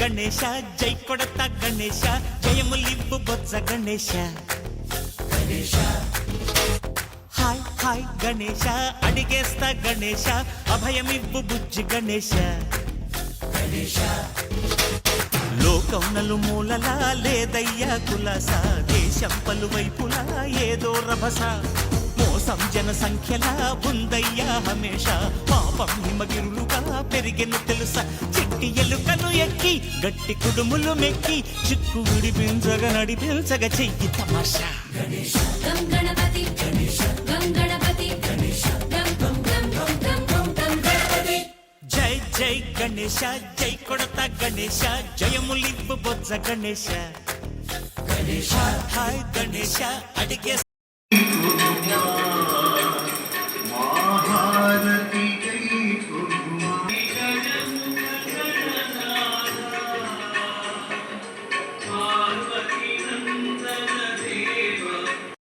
గణేశ జై కొడత గణేశ జయములివ్వు బొజ్జ Ganesha hi hi Ganesha అడిగేస్తా Ganesha అభయమివ్వు బుజ్జి గణేశ లోకం నలుమూలలా లేదయ్యా కులాస దేశం పలువైపులా ఏదో రభస మోసం జన సంఖ్యలా ఉందయ్యా హమేష పాపం హిమగిరులుగా పెరిగెను తెలుసా చిట్టి ఎలుకను ఎక్కి గట్టి కుడుములు మెక్కి చిక్కు విడిపించగ నడిపించగ చెయ్యి తమాషా గణపతి గణపతి జై జై గణేశ జై కొడత గణేశ జయములివ్వు బొజ్జ గణేశ హాయ్ గణేశ అడిగే